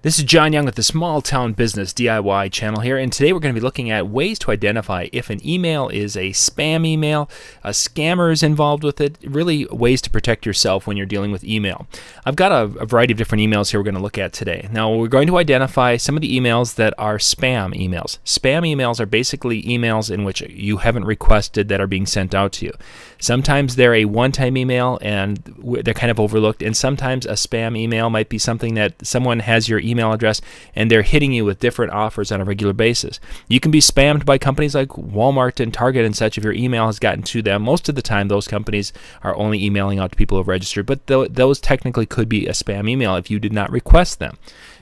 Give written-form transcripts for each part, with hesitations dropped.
This is John Young with the Small Town Business DIY channel here, and today we're going to be looking at ways to identify if an email is a spam email, a scammer is involved with it, really ways to protect yourself when you're dealing with email. I've got a variety of different emails here we're going to look at today. Now we're going to identify some of the emails that are spam emails. Spam emails are basically emails in which you haven't requested that are being sent out to you. Sometimes they're a one-time email and they're kind of overlooked, and sometimes a spam email might be something that someone has your email address and they're hitting you with different offers on a regular basis. You can be spammed by companies like Walmart and Target and such if your email has gotten to them. Most of the time those companies are only emailing out to people who have registered, but those technically could be a spam email if you did not request them.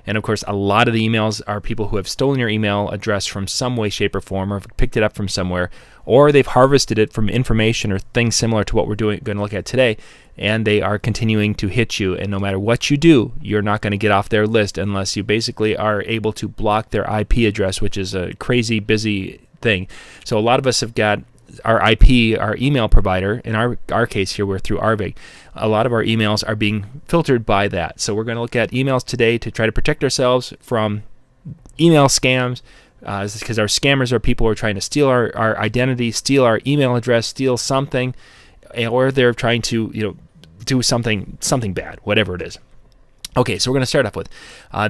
And of course, a lot of the emails are people who have stolen your email address from some way, shape, or form, or picked it up from somewhere, or they've harvested it from information or things similar to what we're going to look at today, and they are continuing to hit you. And no matter what you do, you're not going to get off their list unless you basically are able to block their IP address, which is a crazy busy thing. So a lot of us have got our IP, our email provider. In our case here, we're through Arvig. A lot of our emails are being filtered by that. So we're going to look at emails today to try to protect ourselves from email scams, because our scammers are people who are trying to steal our identity, steal our email address, steal something, or they're trying to do something bad, whatever it is. Okay, so we're going to start off with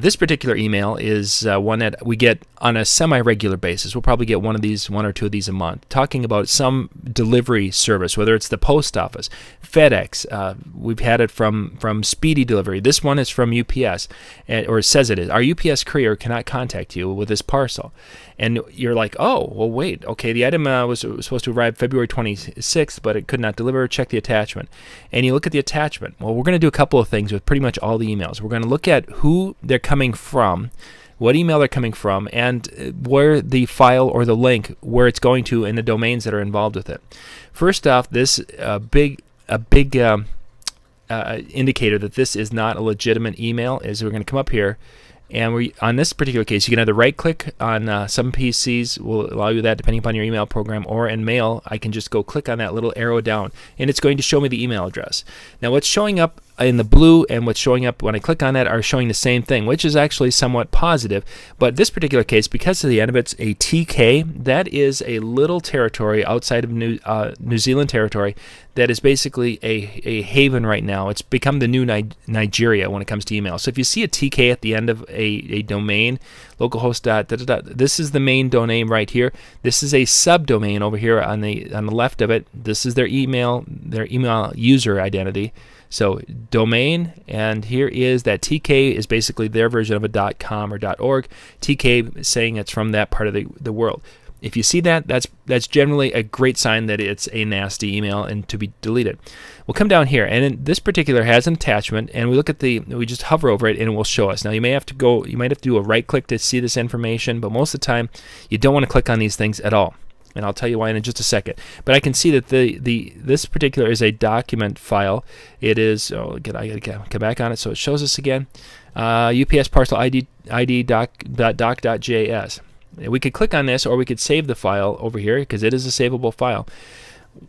this particular email is one that we get on a semi-regular basis. We'll probably get one or two of these a month, talking about some delivery service, whether it's the post office, FedEx. We've had it from Speedy Delivery. This one is from UPS, or it says it is. Our UPS courier cannot contact you with this parcel. And you're like, oh, well, wait. Okay, the item was supposed to arrive February 26th, but it could not deliver. Check the attachment. And you look at the attachment. Well, we're going to do a couple of things with pretty much all the emails. We're going to look at who they're coming from, what email they're coming from, and where the file or the link, where it's going to, and the domains that are involved with it. First off, this big indicator that this is not a legitimate email is we're going to come up here. And on this particular case, you can either right-click on some PCs, will allow you that depending upon your email program, or in Mail, I can just go click on that little arrow down, and it's going to show me the email address. Now, what's showing up in the blue and what's showing up when I click on that are showing the same thing, which is actually somewhat positive. But this particular case, because of the end of it's a TK, that is a little territory outside of New Zealand territory that is basically a haven right now. It's become the new Nigeria when it comes to email. So if you see a TK at the end of a domain, localhost. This is the main domain right here. This is a subdomain over here on the left of it. This is their email user identity. So domain, and here is that TK is basically their version of a .com or .org. TK saying it's from that part of the world. If you see that, that's generally a great sign that it's a nasty email and to be deleted. We'll come down here, and this particular has an attachment, and we just hover over it, and it will show us. Now you might have to do a right click to see this information, but most of the time you don't want to click on these things at all. And I'll tell you why in just a second. But I can see that this particular is a document file. It is. I gotta come back on it so it shows us again. UPS parcel ID doc.js. We could click on this, or we could save the file over here because it is a savable file.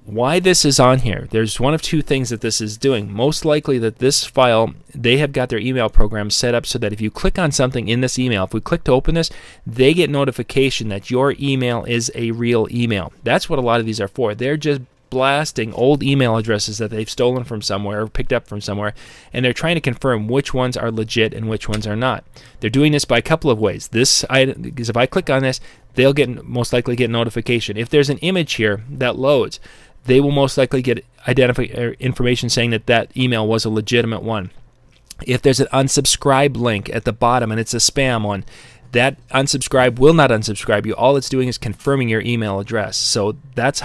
Why this is on here? There's one of two things that this is doing. Most likely that this file, they have got their email program set up so that if you click on something in this email, if we click to open this, they get notification that your email is a real email. That's what a lot of these are for. They're just blasting old email addresses that they've stolen from somewhere or picked up from somewhere, and they're trying to confirm which ones are legit and which ones are not. They're doing this by a couple of ways. Because if I click on this, they'll most likely get notification. If there's an image here that loads, they will most likely get information saying that email was a legitimate one. If there's an unsubscribe link at the bottom and it's a spam one, that unsubscribe will not unsubscribe you. All it's doing is confirming your email address. So that's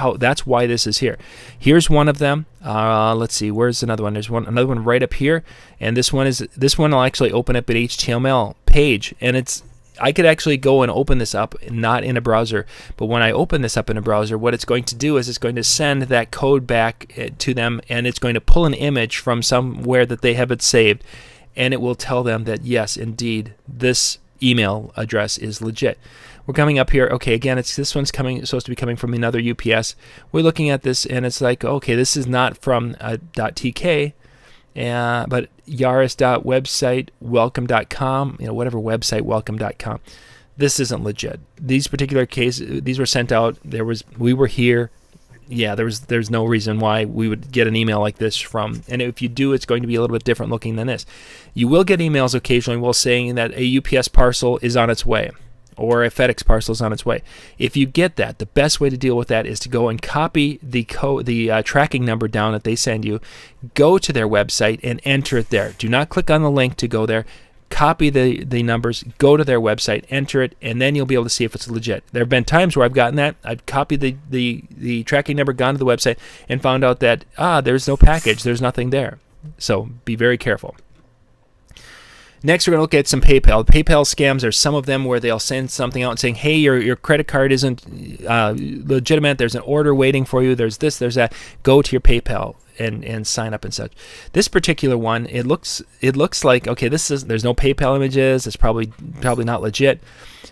why this is here. Here's one of them. Let's see, where's another one? There's another one right up here, and this one will actually open up an HTML page, and I could actually go and open this up, not in a browser, but when I open this up in a browser, what it's going to do is it's going to send that code back to them, and it's going to pull an image from somewhere that they have it saved, and it will tell them that yes, indeed, this email address is legit. We're coming up here. Okay, again, this one's supposed to be coming from another UPS. We're looking at this, and it's like, okay, this is not from .tk. But yaris.websitewelcome.com, whatever website welcome.com, this isn't legit. These particular cases, these were sent out. We were here. Yeah, there's no reason why we would get an email like this from. And if you do, it's going to be a little bit different looking than this. You will get emails occasionally saying that a UPS parcel is on its way, or a FedEx parcel is on its way. If you get that, the best way to deal with that is to go and copy the tracking number down that they send you, go to their website and enter it there. Do not click on the link to go there. Copy the numbers, go to their website, enter it, and then you'll be able to see if it's legit. There have been times where I've gotten that. I've copied the tracking number, gone to the website, and found out that, there's no package. There's nothing there. So be very careful. Next, we're going to look at some PayPal. PayPal scams are some of them where they'll send something out and saying, hey, your credit card isn't legitimate. There's an order waiting for you. There's this, there's that. Go to your PayPal and sign up and such. This particular one, it looks like, okay, there's no PayPal images. It's probably not legit.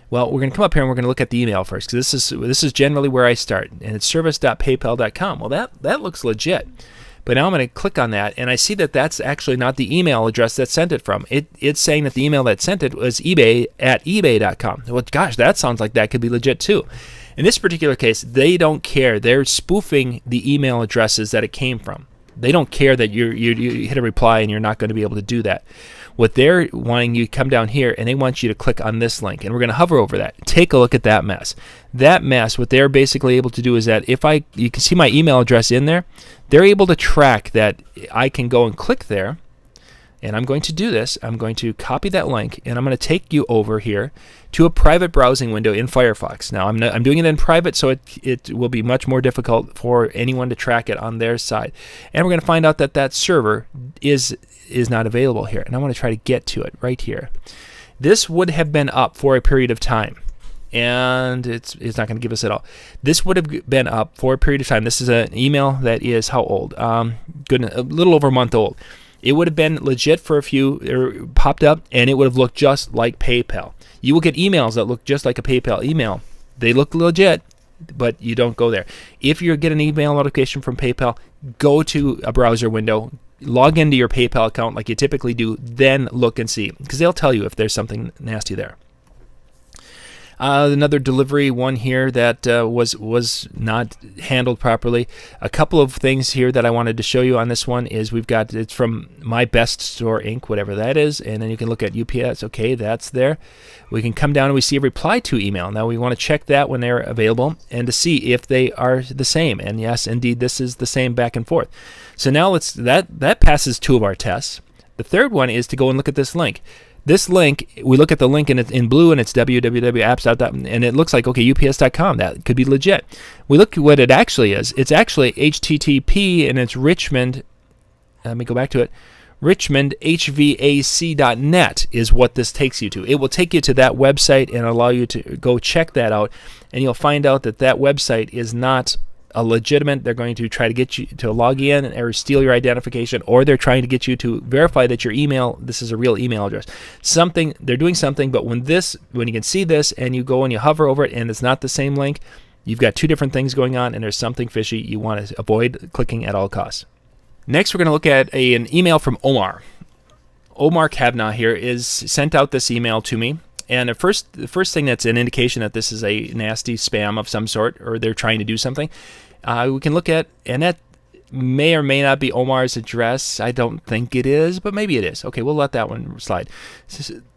Well, we're going to come up here and we're going to look at the email first, because this is generally where I start, and it's service.paypal.com. Well, that looks legit. But now I'm going to click on that, and I see that that's actually not the email address that sent it from. It's saying that the email that sent it was ebay@ebay.com. Well, gosh, that sounds like that could be legit too. In this particular case, they don't care. They're spoofing the email addresses that it came from. They don't care that you hit a reply and you're not going to be able to do that. What they're wanting you to come down here, and they want you to click on this link, and we're going to hover over that. Take a look at that mess. That mess, what they're basically able to do is that you can see my email address in there, they're able to track that I can go and click there, and I'm going to do this. I'm going to copy that link, and I'm going to take you over here to a private browsing window in Firefox. Now, I'm doing it in private, so it will be much more difficult for anyone to track it on their side. And we're going to find out that server is not available here, and I want to try to get to it right here. This would have been up for a period of time, and it's not going to give us it all. This would have been up for a period of time. This is an email that is how old? A little over a month old. It would have been legit for popped up, and it would have looked just like PayPal. You will get emails that look just like a PayPal email. They look legit, but you don't go there. If you get an email notification from PayPal, go to a browser window, log into your PayPal account like you typically do, then look and see, because they'll tell you if there's something nasty there. Another delivery one here that was not handled properly. A couple of things here that I wanted to show you on this one is it's from My Best Store Inc., whatever that is, and then you can look at UPS. Okay, that's there. We can come down and we see a reply to email. Now we want to check that when they're available and to see if they are the same. And yes, indeed, this is the same back and forth. So now that passes two of our tests. The third one is to go and look at this link. This link, we look at the link and it's in blue and it's www.apps.com, and it looks like, okay, ups.com, that could be legit. We look at what it actually is. It's actually HTTP, and it's Richmond, let me go back to it, richmondhvac.net is what this takes you to. It will take you to that website and allow you to go check that out, and you'll find out that website is not a legitimate. They're going to try to get you to log in or steal your identification, or they're trying to get you to verify that your email, this is a real email address. They're doing something, but when you can see this and you go and you hover over it and it's not the same link, you've got two different things going on, and there's something fishy. You want to avoid clicking at all costs. Next, we're going to look at an email from Omar. Omar Kavanaugh here is sent out this email to me. And the first thing that's an indication that this is a nasty spam of some sort, or they're trying to do something, we can look at, and that may or may not be Omar's address. I don't think it is, but maybe it is. Okay, we'll let that one slide.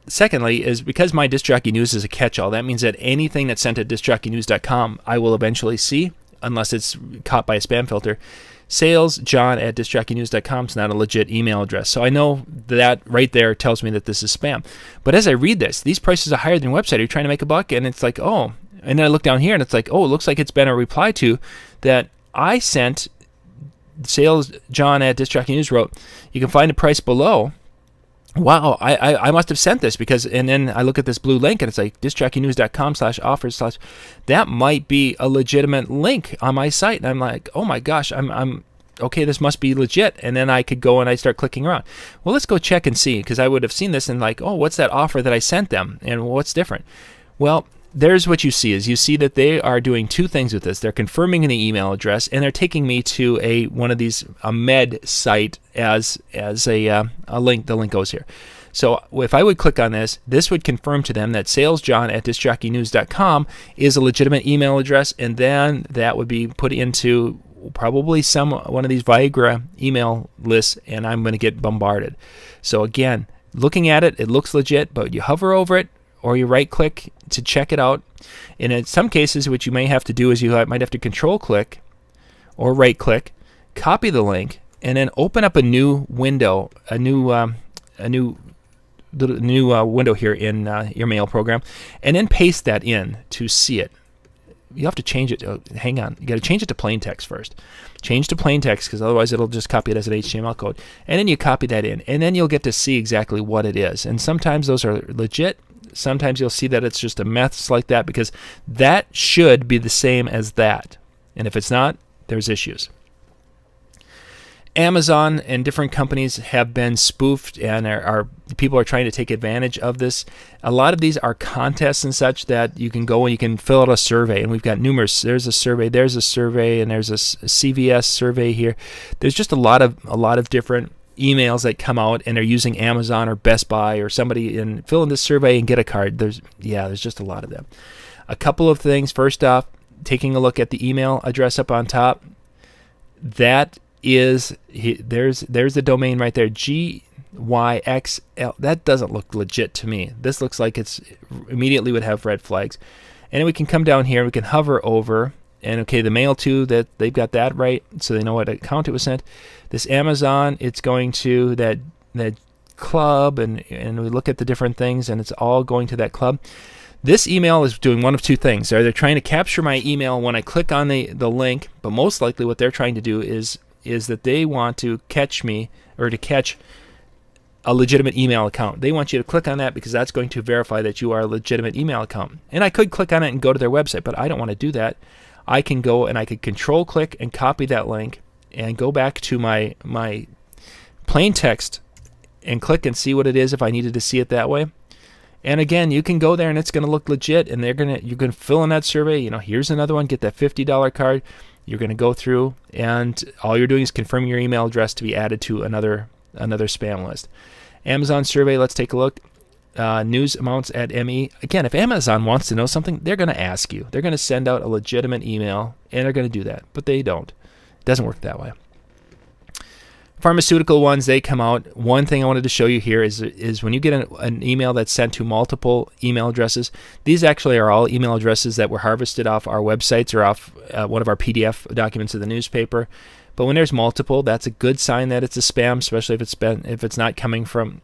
Secondly, is because my Disc Jockey News is a catch-all, that means that anything that's sent at discjockeynews.com I will eventually see, unless it's caught by a spam filter. salesjohn@discjockeynews.com is not a legit email address. So I know that right there tells me that this is spam. But as I read this, these prices are higher than your website. Are you trying to make a buck? And it's like, oh. And then I look down here and it's like, oh, it looks like it's been a reply to that I sent. salesjohn@discjockeynews wrote, you can find the price below. Wow, I must have sent this because, and then I look at this blue link and it's like discjockeynews.com/offers/ that might be a legitimate link on my site. And I'm like, oh my gosh, I'm okay, this must be legit. And then I could go and I start clicking around. Well, let's go check and see, because I would have seen this and like, oh, what's that offer that I sent them and what's different? Well, there's what you see is you see that they are doing two things with this. They're confirming the email address, and they're taking me to one of these a med site as a link. The link goes here. So if I would click on this would confirm to them that salesjohn@discjockeynews.com is a legitimate email address, and then that would be put into probably one of these Viagra email lists, and I'm going to get bombarded. So again, looking at it, it looks legit, but you hover over it or you right-click to check it out. And in some cases, what you may have to do is you might have to control-click or right-click, copy the link, and then open up a new window, a new window here in your mail program, and then paste that in to see it. You have to change it. Hang on. You got to change it to plain text first. Change to plain text because otherwise it'll just copy it as an HTML code. And then you copy that in, and then you'll get to see exactly what it is. And sometimes those are legit. Sometimes you'll see that it's just a mess like that because that should be the same as that. And if it's not, there's issues. Amazon and different companies have been spoofed, and people are trying to take advantage of this. A lot of these are contests and such that you can go and you can fill out a survey, and we've got numerous. There's a survey, and there's a CVS survey here. There's just a lot of different emails that come out, and they're using Amazon or Best Buy or somebody and fill in this survey and get a card. There's just a lot of them. A couple of things. First off, taking a look at the email address up on top. There's the domain right there, GYXL. That doesn't look legit to me. This looks like it's immediately would have red flags. And then we can come down here, we can hover over, and okay, the mail to that, they've got that right, so they know what account it was sent. This Amazon, it's going to that club, and we look at the different things, and it's all going to that club. This email is doing one of two things. They're trying to capture my email when I click on the link, but most likely what they're trying to do is that they want to catch me, or to catch a legitimate email account. They want you to click on that because that's going to verify that you are a legitimate email account. And I could click on it and go to their website, but I don't want to do that. I can go and I could control click and copy that link and go back to my plain text and click and see what it is if I needed to see it that way. And again, you can go there and it's going to look legit, and you're going to fill in that survey. Here's another one, get that $50 card. You're going to go through, and all you're doing is confirming your email address to be added to another spam list. Amazon survey, let's take a look. News amounts at ME. Again, if Amazon wants to know something, they're going to ask you. They're going to send out a legitimate email, and they're going to do that, but they don't. It doesn't work that way. Pharmaceutical ones, they come out. One thing I wanted to show you here is when you get an email that's sent to multiple email addresses, these actually are all email addresses that were harvested off our websites or off one of our PDF documents of the newspaper. But when there's multiple, that's a good sign that it's a spam, especially if it's not coming from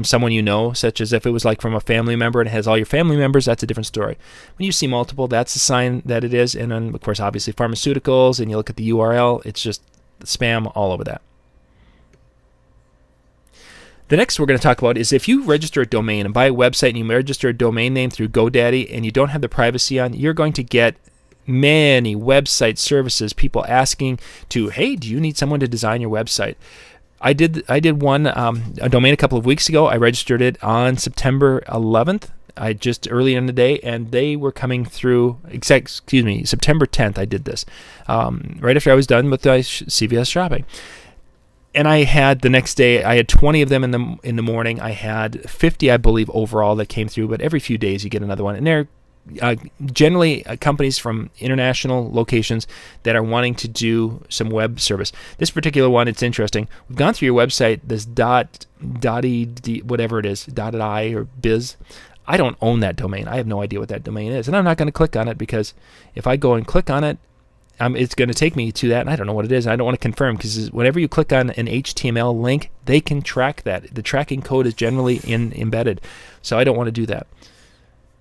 someone you know, such as if it was like from a family member and it has all your family members, that's a different story. When you see multiple, that's a sign that it is. And then, of course, obviously pharmaceuticals, and you look at the URL, it's just spam all over that. The next we're going to talk about is if you register a domain and buy a website and you register a domain name through GoDaddy and you don't have the privacy on, you're going to get many website services, people asking to, hey, do you need someone to design your website? I did one, a domain a couple of weeks ago. I registered it on September 11th. Just early in the day, and they were coming through, September 10th I did this, right after I was done with CVS shopping. And I had the next day, I had 20 of them in the morning. I had 50, I believe, overall that came through, but every few days you get another one. And they're generally companies from international locations that are wanting to do some web service. This particular one, it's interesting. We've gone through your website, this whatever it is, .I or biz. I don't own that domain. I have no idea what that domain is. And I'm not going to click on it because if I go and click on it, it's going to take me to that, and I don't know what it is. I don't want to confirm because whenever you click on an HTML link, they can track that. The tracking code is generally embedded, so I don't want to do that.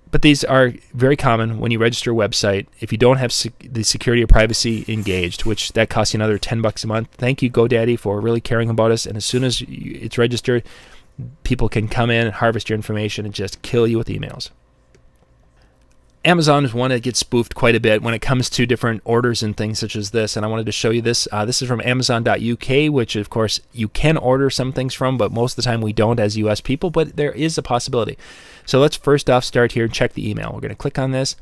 But these are very common when you register a website. If you don't have the security or privacy engaged, which that costs you another $10 a month, thank you GoDaddy for really caring about us. And as soon as it's registered, people can come in and harvest your information and just kill you with emails. Amazon is one that gets spoofed quite a bit when it comes to different orders and things such as this. And I wanted to show you this. This is from Amazon.uk, which of course you can order some things from, but most of the time we don't as US people, but there is a possibility. So let's first off start here and check the email. We're going to click on this.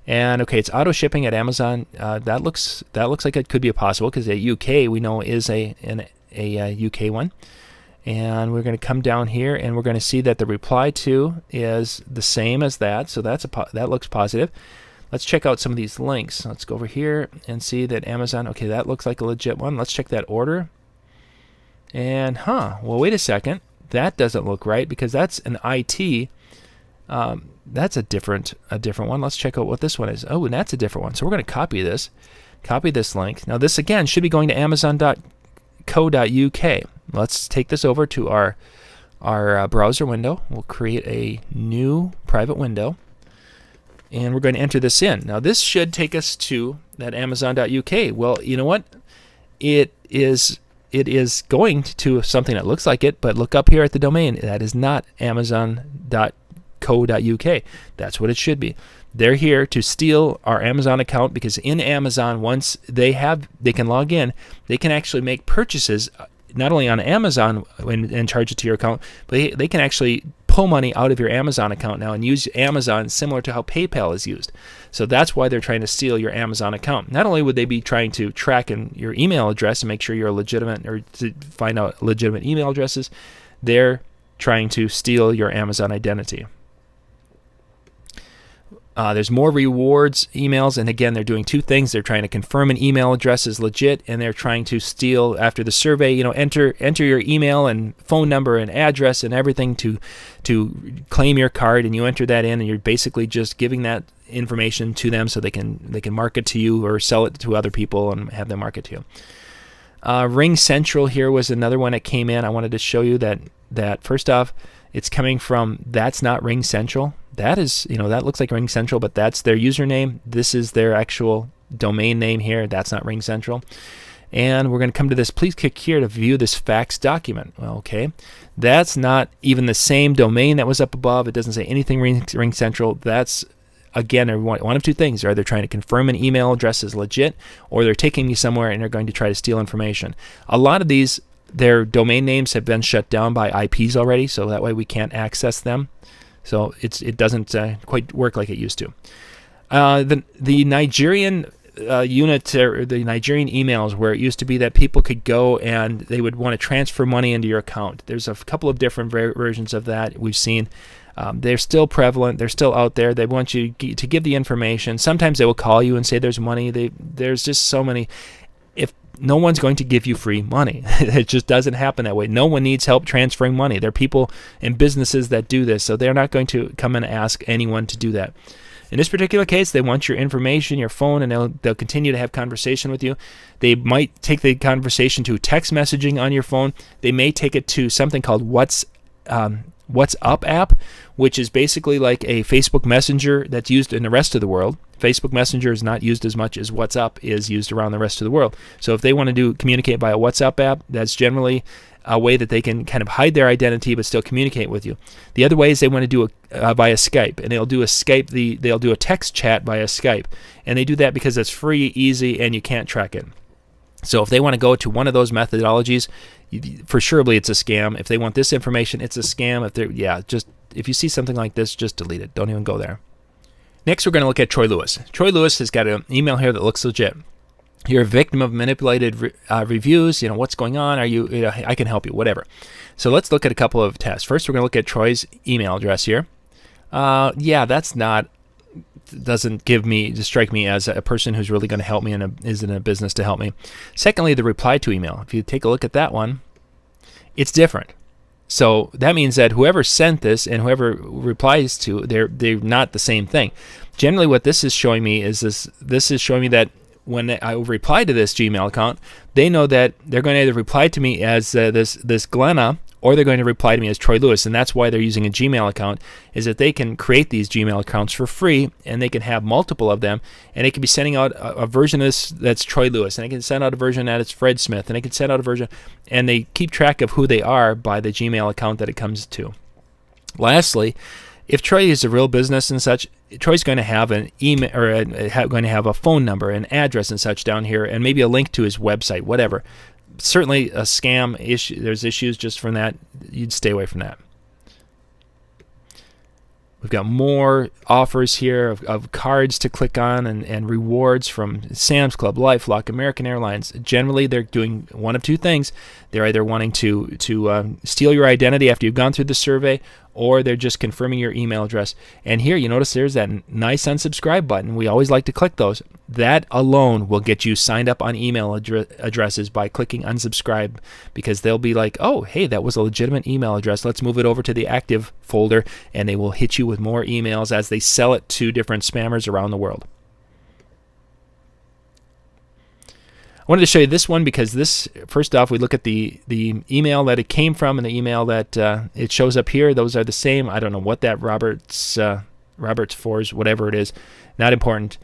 And okay, it's auto shipping at Amazon. That looks like it could be possible because the UK we know is a UK one. And we're going to come down here and we're going to see that the reply to is the same as that. So that looks positive. Let's check out some of these links. Let's go over here and see that Amazon, okay, that looks like a legit one. Let's check that order. And well, wait a second. That doesn't look right because that's an IT. That's a different one. Let's check out what this one is. Oh, and that's a different one. So we're going to copy this link. Now this again should be going to Amazon.co.uk. Let's take this over to our browser window. We'll create a new private window, and we're going to enter this in. Now this should take us to that Amazon.uk. Well, you know what? It is going to something that looks like it, but look up here at the domain. That is not Amazon.co.uk. That's what it should be. They're here to steal our Amazon account because in Amazon, once they can log in, they can actually make purchases not only on Amazon and charge it to your account, but they can actually pull money out of your Amazon account now and use Amazon similar to how PayPal is used. So that's why they're trying to steal your Amazon account. Not only would they be trying to track your email address and make sure you're legitimate or to find out legitimate email addresses, they're trying to steal your Amazon identity. There's more rewards emails, and again, they're doing two things. They're trying to confirm an email address is legit, and they're trying to steal after the survey. Enter your email and phone number and address and everything to claim your card, and you enter that in, and you're basically just giving that information to them so they can market to you or sell it to other people and have them market to you. Ring Central here was another one that came in. I wanted to show you that first off, it's coming from that's not Ring Central. That is, that looks like Ring Central, but that's their username. This is their actual domain name here. That's not Ring Central. And we're going to come to this. Please click here to view this fax document. Well, okay. That's not even the same domain that was up above. It doesn't say anything Ring Central. That's, again, one of two things. Either trying to confirm an email address is legit, or they're taking you somewhere and they're going to try to steal information. A lot of these, their domain names have been shut down by IPs already, so that way we can't access them. So it doesn't quite work like it used to. The Nigerian unit, or the Nigerian emails, where it used to be that people could go and they would want to transfer money into your account. There's a couple of different versions of that we've seen. They're still prevalent. They're still out there. They want you to give the information. Sometimes they will call you and say there's money. There's just so many. If no one's going to give you free money. It just doesn't happen that way. No one needs help transferring money. There are people and businesses that do this, so they're not going to come and ask anyone to do that. In this particular case, they want your information, your phone, and they'll continue to have conversation with you. They might take the conversation to text messaging on your phone. They may take it to something called WhatsApp app, which is basically like a Facebook Messenger that's used in the rest of the world. Facebook Messenger is not used as much as WhatsApp is used around the rest of the world. So if they want to communicate by a WhatsApp app, that's generally a way that they can kind of hide their identity but still communicate with you. The other way is they want to do via Skype, and they'll do a text chat via Skype, and they do that because it's free, easy, and you can't track it. So if they want to go to one of those methodologies, for surely it's a scam. If they want this information, it's a scam. If you see something like this, just delete it. Don't even go there. Next, we're going to look at Troy Lewis. Troy Lewis has got an email here that looks legit. You're a victim of manipulated reviews. What's going on? Are you? I can help you. Whatever. So let's look at a couple of tests. First, we're going to look at Troy's email address here. That's not. Doesn't strike me as a person who's really going to help me and is in a business to help me. Secondly, the reply to email. If you take a look at that one, it's different. So that means that whoever sent this and whoever replies to, they're not the same thing. Generally, what this is showing me is this is showing me that when I reply to this Gmail account, they know that they're going to either reply to me as this Glenna, or they're going to reply to me as Troy Lewis, and that's why they're using a Gmail account, is that they can create these Gmail accounts for free, and they can have multiple of them, and they can be sending out a version of this that's Troy Lewis, and they can send out a version that it's Fred Smith, and they can send out a version, and they keep track of who they are by the Gmail account that it comes to. Lastly, If Troy is a real business and such, Troy's going to have an email or going to have a phone number, an address and such down here, and maybe a link to his website, whatever. Certainly a scam issue. There's issues just from that. You'd stay away from that. We've got more offers here of cards to click on and rewards from Sam's Club, LifeLock, American Airlines. Generally, they're doing one of two things. They're either wanting to steal your identity after you've gone through the survey, or they're just confirming your email address. And here, you notice there's that nice unsubscribe button. We always like to click those. That alone will get you signed up on email addresses by clicking unsubscribe, because they'll be like, oh, hey, that was a legitimate email address. Let's move it over to the active folder, and they will hit you with more emails as they sell it to different spammers around the world. I wanted to show you this one because this, first off, we look at the email that it came from and the email that it shows up here. Those are the same. I don't know what that Roberts Fours, whatever it is, not important.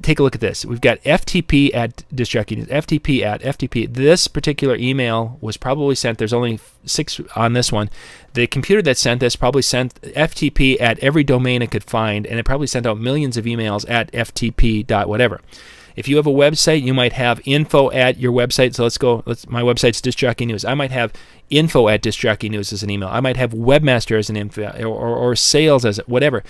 Take a look at this. We've got FTP at DiscJockey News. FTP at FTP. This particular email was probably sent. There's only 6 on this one. The computer that sent this probably sent FTP at every domain it could find, and it probably sent out millions of emails at FTP dot whatever. If you have a website, you might have info at your website. So my website's DiscJockey News. I might have info at DiscJockey News as an email. I might have webmaster as an info, or sales as whatever.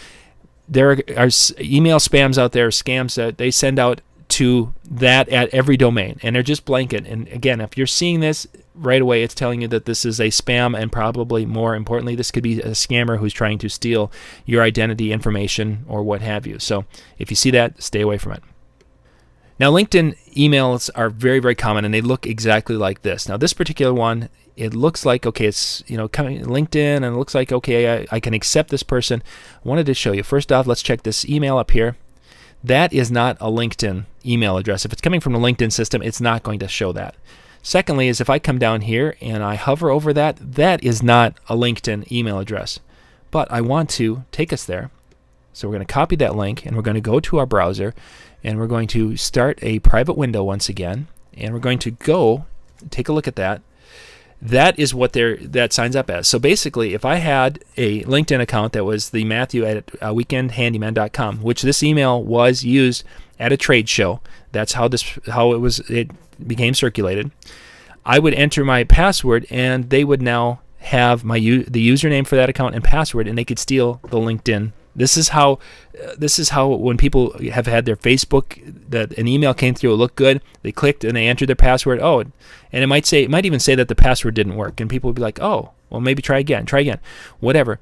There are email spams out there, scams that they send out to that at every domain, and they're just blanket. And again, if you're seeing this right away, it's telling you that this is a spam, and probably more importantly, this could be a scammer who's trying to steal your identity information or what have you. So if you see that, stay away from it. Now, LinkedIn emails are very, very common, and they look exactly like this. Now, this particular one, it looks like, okay, it's coming LinkedIn, and it looks like, okay, I can accept this person. I wanted to show you. First off, let's check this email up here. That is not a LinkedIn email address. If it's coming from the LinkedIn system, it's not going to show that. Secondly, is if I come down here and I hover over that, that is not a LinkedIn email address. But I want to take us there. So we're going to copy that link, and we're going to go to our browser, and we're going to start a private window once again, and we're going to go take a look at that. That is what that signs up as. So basically, if I had a LinkedIn account that was the Matthew at weekendhandyman.com, which this email was used at a trade show, that's how it became circulated. I would enter my password, and they would now have the username for that account and password, and they could steal the LinkedIn. This is how when people have had their Facebook, that an email came through, it looked good, they clicked and they entered their password, and it might even say that the password didn't work, and people would be like, oh, well, maybe try again, whatever.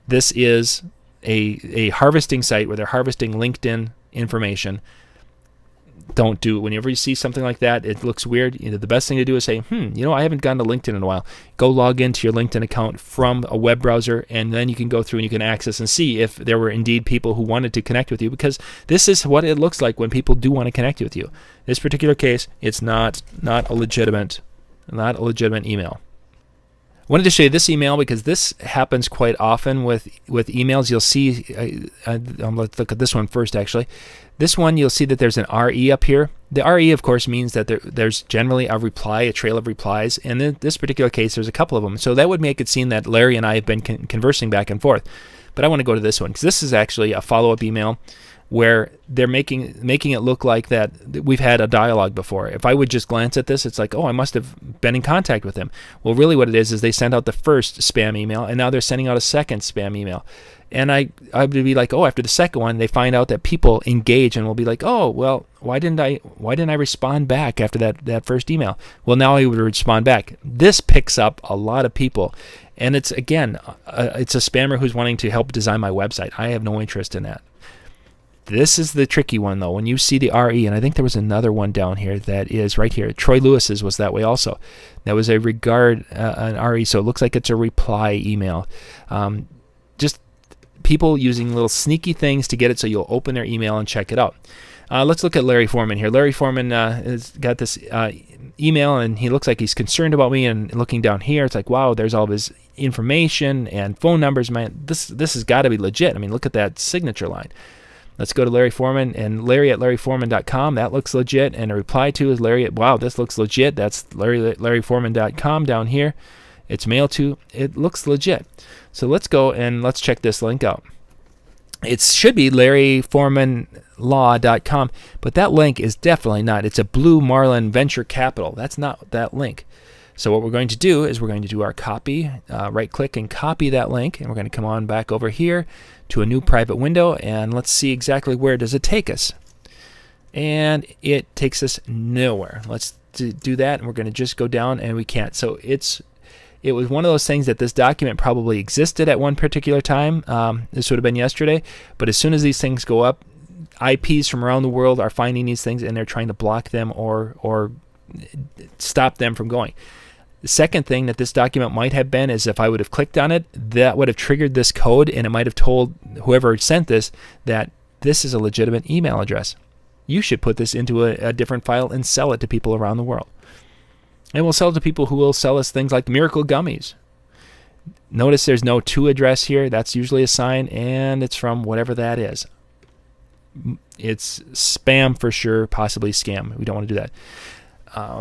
This is a harvesting site where they're harvesting LinkedIn information. Don't do it. Whenever you see something like that, it looks weird. The best thing to do is say, I haven't gone to LinkedIn in a while. Go log into your LinkedIn account from a web browser, and then you can go through and you can access and see if there were indeed people who wanted to connect with you, because this is what it looks like when people do want to connect with you. This particular case, it's not a legitimate email. I wanted to show you this email because this happens quite often with emails. You'll see, let's look at this one first actually. This one, you'll see that there's an RE up here. The RE, of course, means that there's generally a trail of replies. And in this particular case, there's a couple of them. So that would make it seem that Larry and I have been conversing back and forth. But I want to go to this one because this is actually a follow-up email where they're making it look like that we've had a dialogue before. If I would just glance at this, it's like, oh, I must have been in contact with him. Well, really what it is they sent out the first spam email, and now they're sending out a second spam email. And I would be like, oh, after the second one, they find out that people engage and will be like, oh, well, why didn't I respond back after that first email? Well, now I would respond back. This picks up a lot of people, and it's a spammer who's wanting to help design my website. I have no interest in that. This is the tricky one, though. When you see the RE, and I think there was another one down here that is right here. Troy Lewis's was that way also. That was a an RE, so it looks like it's a reply email. Just people using little sneaky things to get it so you'll open their email and check it out. Let's look at Larry Foreman here. Larry Foreman has got this email, and he looks like he's concerned about me. And looking down here, it's like, wow, there's all of his information and phone numbers. Man, this has got to be legit. I mean, look at that signature line. Let's go to Larry Foreman, and Larry at LarryForeman.com. That looks legit. And a reply to is Larry at, wow, this looks legit. That's LarryForeman.com down here. it's mailed to, it looks legit. So let's go and let's check this link out. It should be LarryFormanLaw.com, but that link is definitely not. It's a Blue Marlin Venture Capital. That's not that link. So what we're going to do is we're going to do our copy, right-click and copy that link, and we're going to come on back over here to a new private window, and let's see exactly where does it take us. And it takes us nowhere. Let's do that, and we're going to just go down, and we can't. So it was one of those things that this document probably existed at one particular time. This would have been yesterday, but as soon as these things go up, IPs from around the world are finding these things, and they're trying to block them or stop them from going. The second thing that this document might have been is if I would have clicked on it, that would have triggered this code, and it might have told whoever sent this that this is a legitimate email address. You should put this into a different file and sell it to people around the world. And we'll sell it to people who will sell us things like Miracle Gummies. Notice there's no to address here. That's usually a sign, and it's from whatever that is. It's spam for sure, possibly scam. We don't want to do that.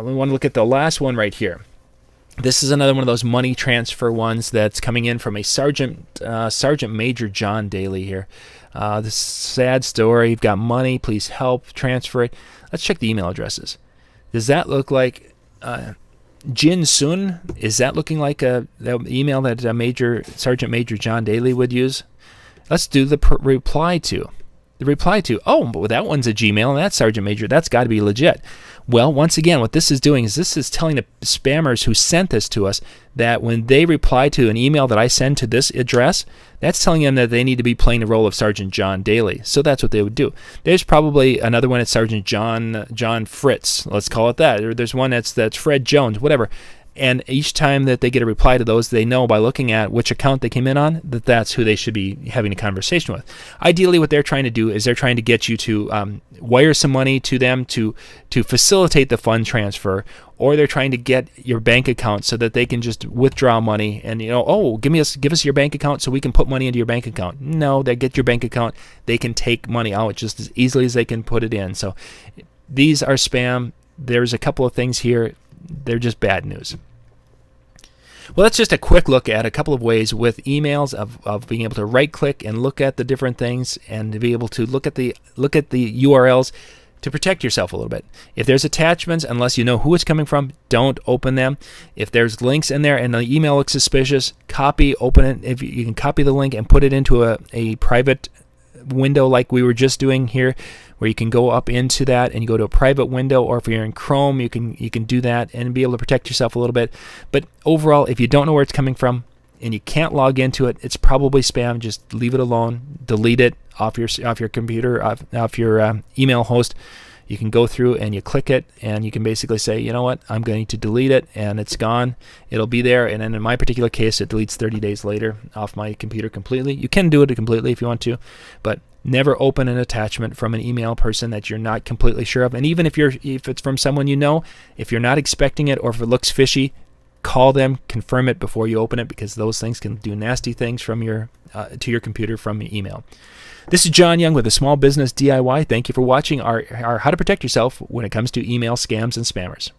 We want to look at the last one right here. This is another one of those money transfer ones that's coming in from a Sergeant Major John Daly here. This sad story. You've got money. Please help transfer it. Let's check the email addresses. Does that look like Jin Sun? Is that looking like the email that Sergeant Major John Daly would use? Let's do the reply to. The reply to. Oh, but that one's a Gmail, and that's Sergeant Major. That's got to be legit. Well, once again, what this is doing is this is telling the spammers who sent this to us that when they reply to an email that I send to this address, that's telling them that they need to be playing the role of Sergeant John Daly. So that's what they would do. There's probably another one that's Sergeant John Fritz. Let's call it that. Or there's one that's Fred Jones, whatever. And each time that they get a reply to those, they know by looking at which account they came in on that that's who they should be having a conversation with. Ideally, what they're trying to do is they're trying to get you to wire some money to them to facilitate the fund transfer, or they're trying to get your bank account so that they can just withdraw money and give us your bank account so we can put money into your bank account. No, they get your bank account, they can take money out just as easily as they can put it in. So these are spam. There's a couple of things here. They're just bad news. Well, that's just a quick look at a couple of ways with emails of being able to right-click and look at the different things and to be able to look at the URLs to protect yourself a little bit. If there's attachments, unless you know who it's coming from, don't open them. If there's links in there and the email looks suspicious, open it. If you can copy the link and put it into a private window like we were just doing here, where you can go up into that and you go to a private window, or if you're in Chrome, you can do that and be able to protect yourself a little bit. But overall, if you don't know where it's coming from and you can't log into it, it's probably spam. Just leave it alone. Delete it off your computer, off your email host. You can go through and you click it, and you can basically say, you know what, I'm going to delete it, and it's gone. It'll be there, and then in my particular case, it deletes 30 days later off my computer completely. You can do it completely if you want to, but never open an attachment from an email person that you're not completely sure of. And even if it's from someone you know, if you're not expecting it or if it looks fishy, call them, confirm it before you open it, because those things can do nasty things from to your computer from email. This is John Young with a Small Business DIY. Thank you for watching our How to Protect Yourself when it comes to email scams and spammers.